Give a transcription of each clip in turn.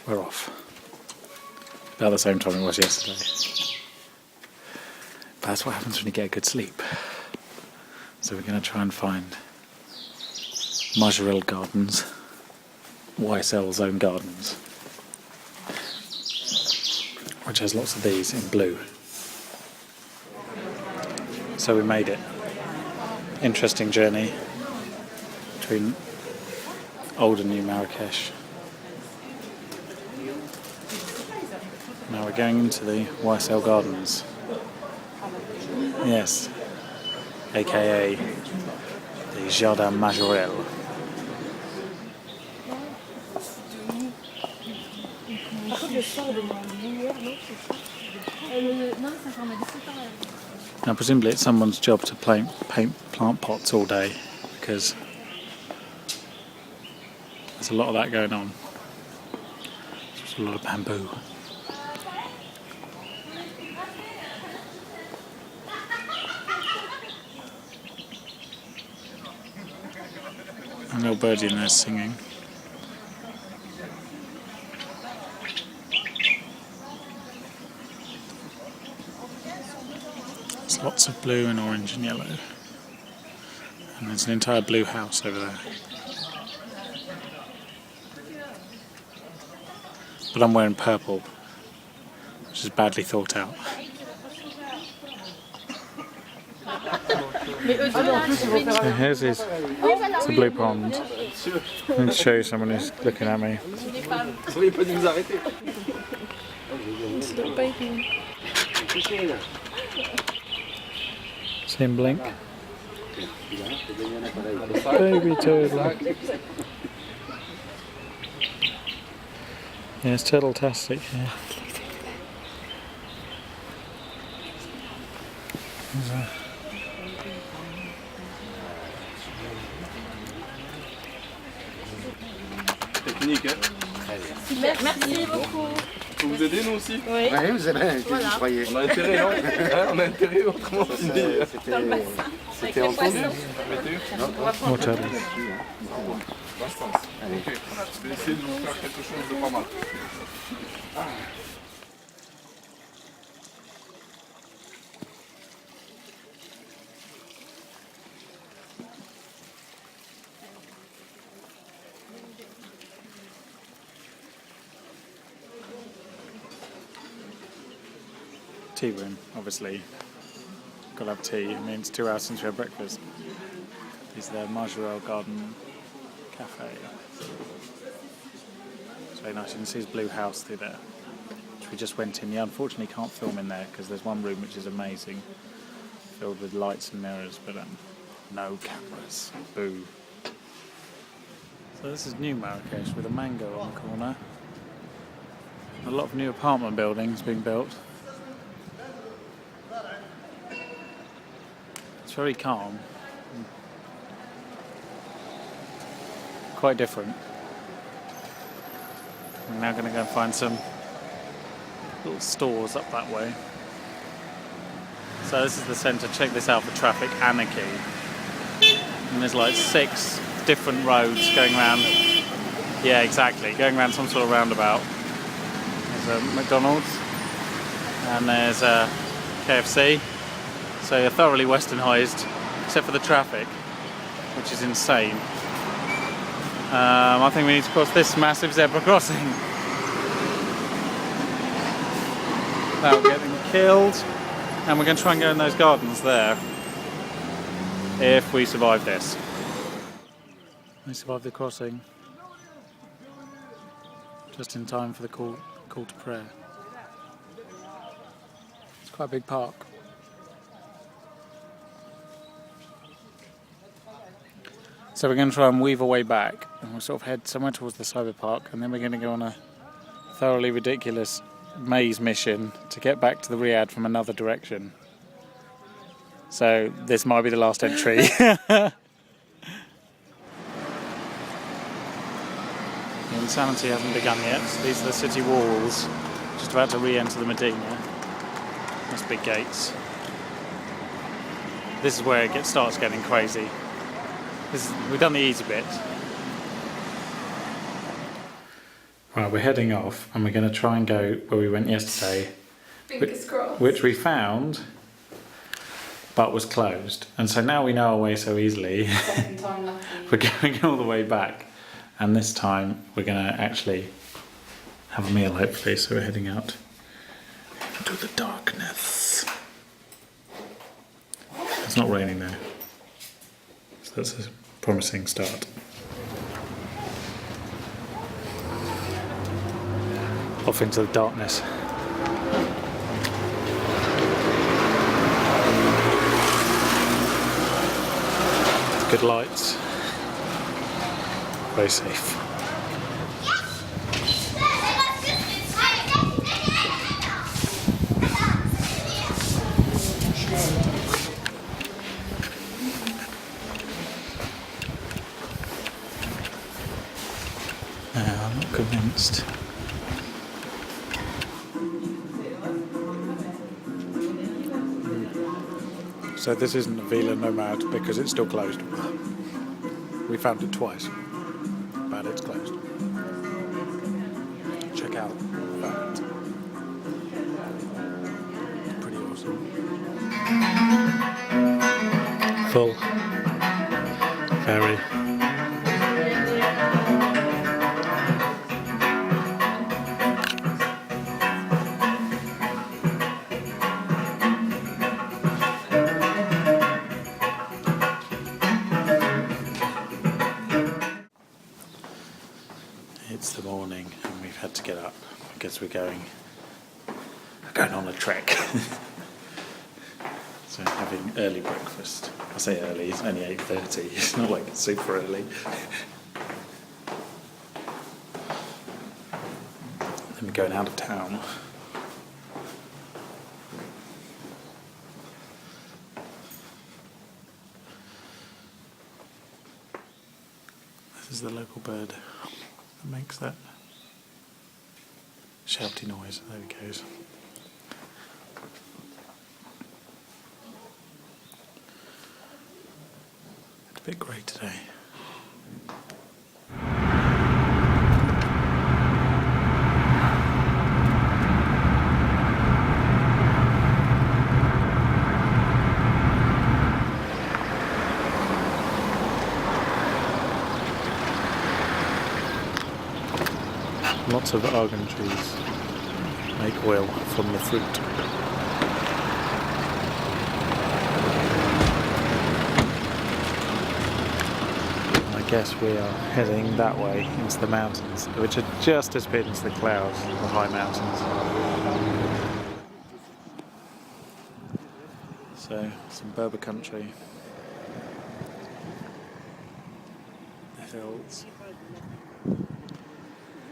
we're off. About the same time it was yesterday. But that's what happens when you get a good sleep. So we're going to try and find Majorelle Gardens, YSL's own gardens, which has lots of these in blue. So we made it. Interesting journey between old and new Marrakesh. Now we're going into the YSL Gardens. Yes, aka the Jardin Majorelle. Now presumably it's someone's job to paint plant pots all day, because there's a lot of that going on. There's a lot of bamboo. A little birdie in there singing. There's lots of blue and orange and yellow. And there's an entire blue house over there. But I'm wearing purple, which is badly thought out. So here's his, it's a blue pond. I'm going to show you someone who's looking at me. See him blink? Baby turtle. Yeah, it's turtle-tastic here. Technique, hein? Merci beaucoup. On peut vous aider, nous aussi? Oui. Ouais, vous avez Voilà. vous croyez. On a intérêt, non? Hein, on a intérêt, autrement, C'était entendu. More turtles. Allez. Je vais essayer de vous faire quelque chose de pas mal. Tea room, obviously. Gotta have tea. I mean, it's 2 hours since we had breakfast. This is the Majorelle Garden Cafe. It's very nice. You can see his blue house through there, which we just went in. You unfortunately can't film in there because there's one room which is amazing, filled with lights and mirrors, but no cameras. Boo. So this is new Marrakesh with a mango on the corner. A lot of new apartment buildings being built. It's very calm. Quite different. We're now going to go and find some little stores up that way. So this is the centre. Check this out for traffic anarchy. And there's like 6 different roads going around. Yeah, exactly. Going around some sort of roundabout. There's a McDonald's and there's a KFC. So you're thoroughly westernised, except for the traffic, which is insane. I think we need to cross this massive zebra crossing. Without getting killed. And we're going to try and go in those gardens there. If we survive this. We survive the crossing. Just in time for the call to prayer. It's quite a big park. So we're going to try and weave our way back, and we'll sort of head somewhere towards the cyber park, and then we're going to go on a thoroughly ridiculous maze mission to get back to the Riyadh from another direction. So this might be the last entry. The insanity hasn't begun yet. These are the city walls, just about to re-enter the Medina. Those big gates. This is where it starts getting crazy. We've done the easy bit. Right, we're heading off and we're going to try and go where we went yesterday, Fingers crossed. which we found but was closed. And so now we know our way so easily. Second time lucky. We're going all the way back, and this time we're going to actually have a meal hopefully. So we're heading out into the darkness. It's not raining though, so that's a promising start. Off into the darkness. Good lights. Very safe. I'm not convinced. So this isn't a Villa Nomad because it's still closed. We found it twice, but it's closed. Check out that. Pretty awesome. Full. Very. It's the morning and we've had to get up because we're going on a trek. So having early breakfast. I say early, it's only 8:30. It's not like super early. Then we're going out of town. This is the local bird that makes that shouty noise. There he goes. It's a bit grey today. Lots of argan trees make oil from the fruit. I guess we are heading that way into the mountains, which are just as big as the clouds, the high mountains. So, some Berber country. The hills.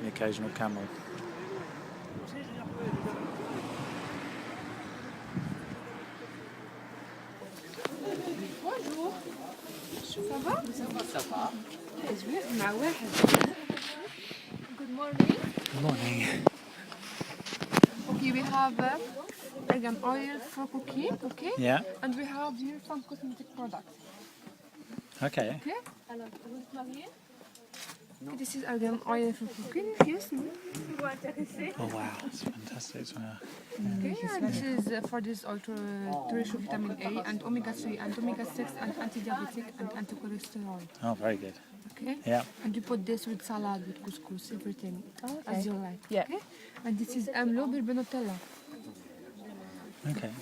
The occasional camel. Bonjour. Ça va? Ça va. مع واحد. Good morning. Good morning. Okay, we have argan oil for cooking, okay? Yeah. And we have here some cosmetic products, Okay. okay? This is argan oil for cooking, yes. Oh wow, that's fantastic smell. Okay, and this is for this ultra rich vitamin A and omega-3 and omega-6 and anti-diabetic and anti-cholesterol. Oh, very good. Okay? Yeah. And you put this with salad, with couscous, everything as you like. Yeah. Okay? And this is amlo Nutella, Okay.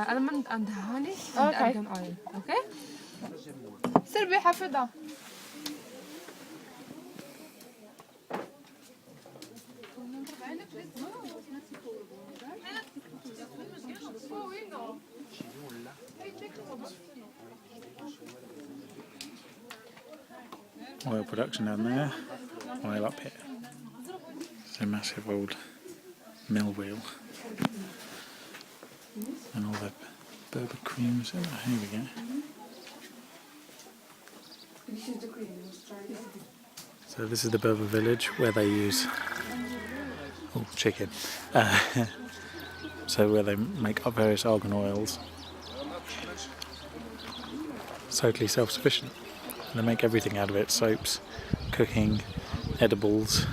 almond and honey and Okay. argan oil. Okay? سربي حافظة. Oil production down there, oil up here. It's a massive old mill wheel. And all the Berber creams. Oh, here we go. So this is the Berber village where they use chicken. So where they make up various argan oils. It's totally self-sufficient. They make everything out of it: soaps, cooking, edibles.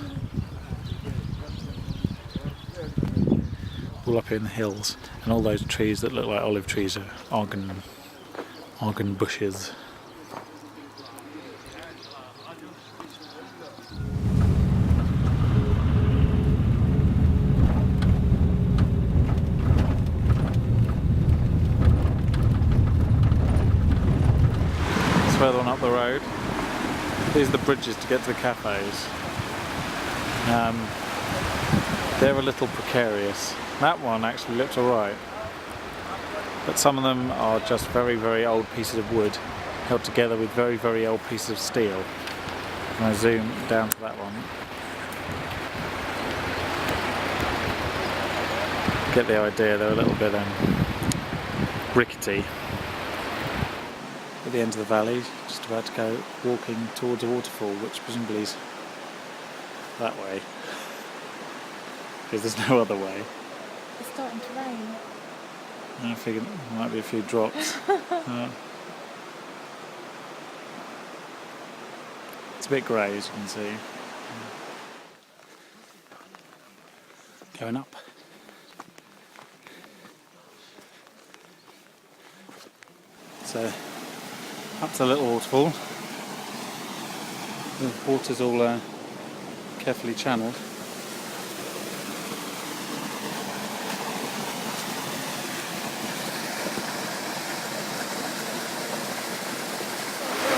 all up in the hills, and all those trees that look like olive trees are argan bushes. Further on up the road, these are the bridges to get to the cafes. They're a little precarious. That one actually looks alright, but some of them are just very, very old pieces of wood held together with very, very old pieces of steel. And I zoom down to that one. Get the idea, they're a little bit rickety. At the end of the valley, just about to go walking towards a waterfall, which presumably is that way, because there's no other way. It's starting to rain. I figured there might be a few drops. It's a bit grey, as you can see. Going up. So, up to the little waterfall. The water's all carefully channeled.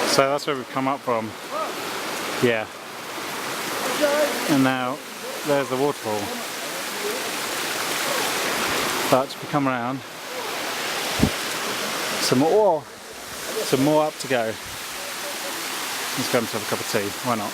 So that's where we've come up from. Yeah. And now there's the waterfall. But if we come around, some more up to go. Let's go and have a cup of tea. Why not?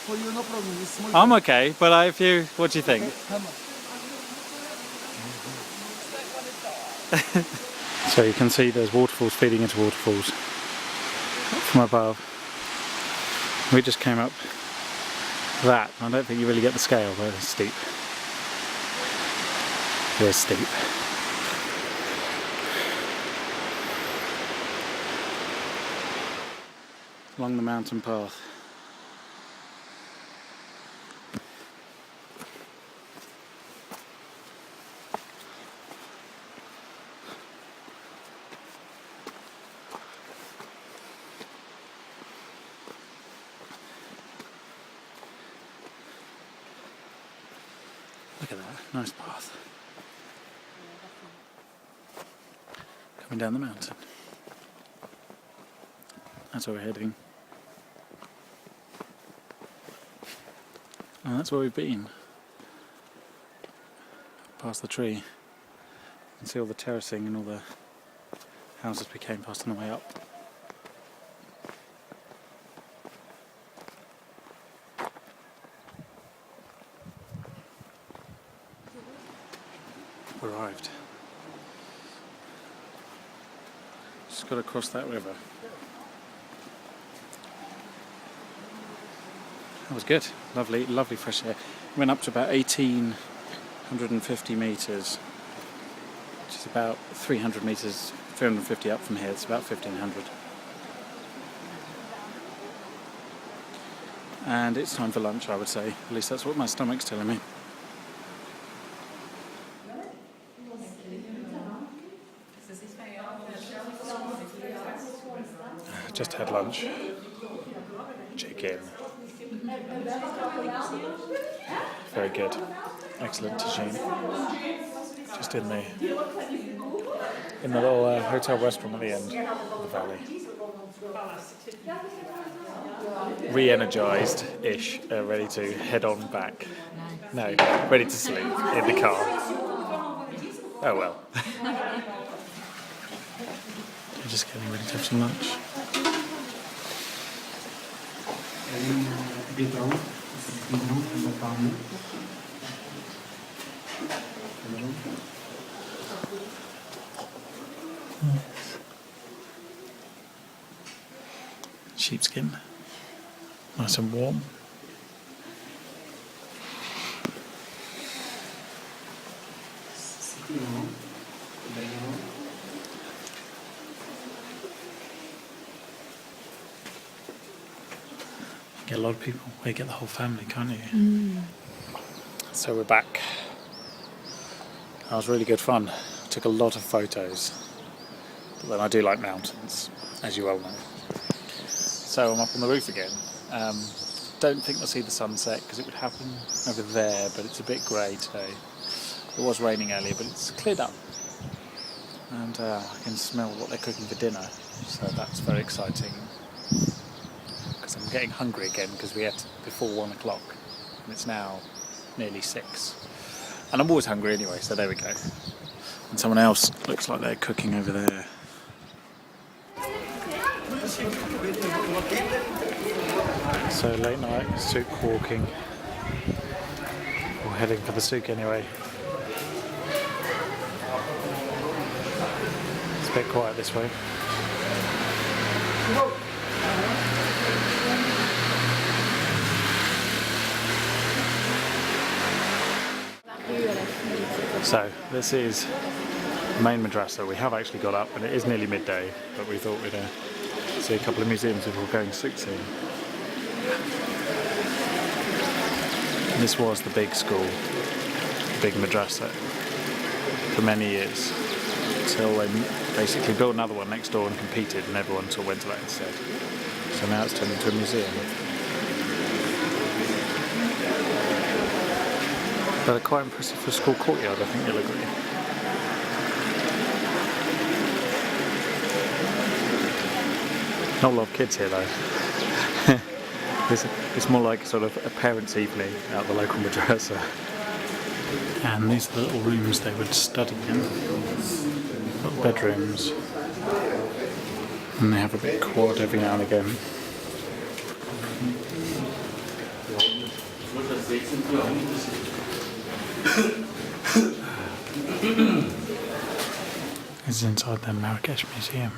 For you, no problem. It's small. I'm okay, but what do you think? So you can see there's waterfalls feeding into waterfalls from above. We just came up that. I don't think you really get the scale, but it's steep. It is steep. Along the mountain path. Look at that, nice path. Coming down the mountain. That's where we're heading. And that's where we've been. Past the tree. You can see all the terracing and all the houses we came past on the way up. Arrived. Just got to cross that river. That was good. Lovely, lovely fresh air. Went up to about 1,850 metres, which is about 300 metres, 350 up from here. It's about 1,500. And it's time for lunch, I would say. At least that's what my stomach's telling me. Just had lunch. Chicken. Very good. Excellent tagine. Just in the little hotel restaurant at the end of the valley. Re-energised-ish, ready to head on back. No, ready to sleep in the car. Oh well. I'm just getting ready to have some lunch. Sheepskin, nice and warm. get a lot of people. Well, you get the whole family, can't you? So we're back. That was really good fun. Took a lot of photos. But then I do like mountains, as you well know. So I'm up on the roof again. Don't think we'll see the sunset because it would happen over there, but it's a bit grey today. It was raining earlier, but it's cleared up. And I can smell what they're cooking for dinner, so that's very exciting. Because I'm getting hungry again because we ate before 1 o'clock and it's now nearly 6. And I'm always hungry anyway, so there we go. And someone else looks like they're cooking over there. So late night souk walking. We're heading for the souk anyway. It's a bit quiet this way. So this is the main madrasa. We have actually got up and it is nearly midday, but we thought we'd see a couple of museums before going Souk-seeing. This was the big school, the big madrasa, for many years, until they basically built another one next door and competed, and everyone sort of went to that instead. So now it's turned into a museum. But they're quite impressive for a school courtyard, I think you'll agree. Not a lot of kids here though. It's more like sort of a parents' evening at the local madrasa. And these are the little rooms they would study in. Little bedrooms. And they have a bit of quad every now and again. This is inside the Marrakesh museum.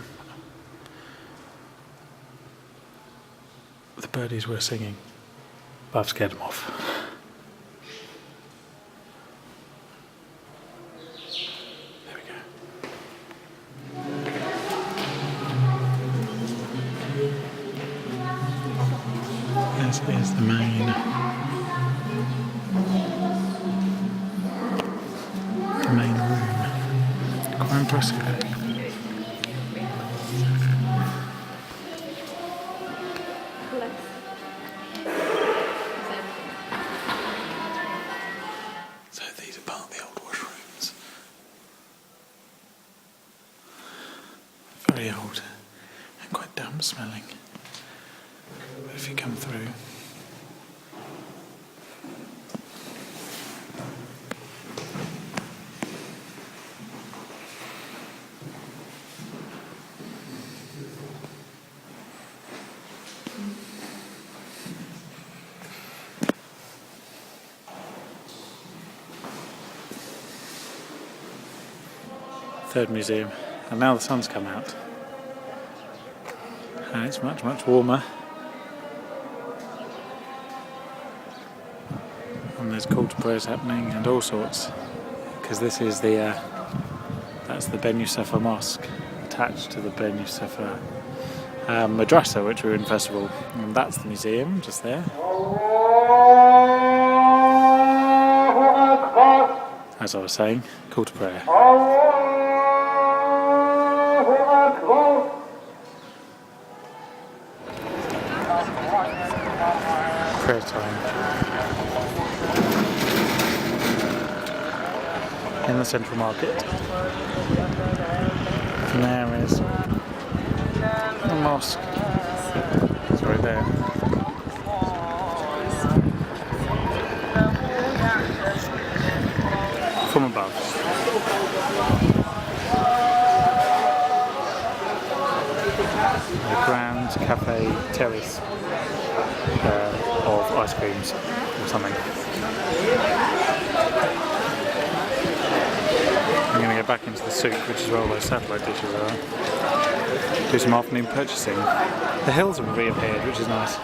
The birdies were singing, but I've scared them off. There we go. This is the main room. Quite impressive. So these are part of the old washrooms. Very old and quite damp smelling. But if you come through, third museum, and now the sun's come out and it's much warmer, and there's call to prayers happening and all sorts, because this is the that's the Ben Youssef Mosque attached to the Ben Youssef Madrasa, which we were in festival, and that's the museum just there. As I was saying, call to prayer. Prayer time. In the central market. And there is the mosque. It's right there. From above. The Grand Cafe Terrace of ice creams or something. I'm going to go back into the souk, which is where all those satellite dishes are. Do some afternoon purchasing. The hills have reappeared, which is nice.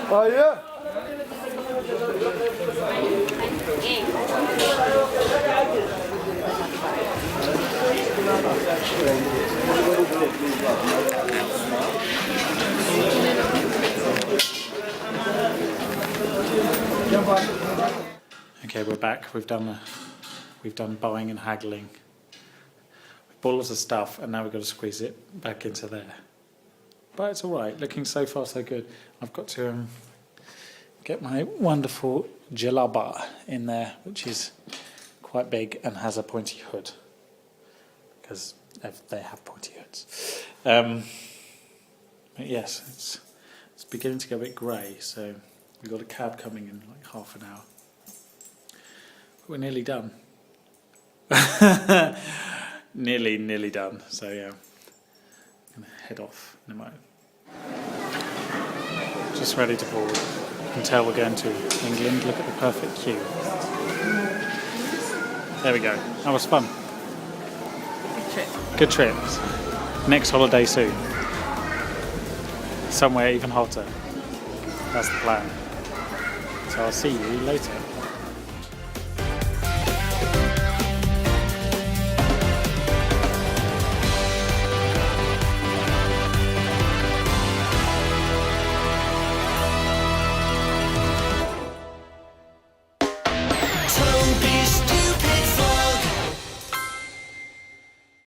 Hayır. Okay, we're back. We've done buying and haggling. We bought lots of stuff, and now we've got to squeeze it back into there. But it's all right. Looking so far so good. I've got to get my wonderful jalaba in there, which is quite big and has a pointy hood, because they have pointy hoods. But yes, it's beginning to get a bit grey, so we've got a cab coming in like half an hour. We're nearly done. nearly done. So yeah, I'm gonna head off in a moment. Just ready to board. You can tell we're going to England. Look at the perfect queue. There we go. That was fun. Good trip. Next holiday soon. Somewhere even hotter. That's the plan. So I'll see you later.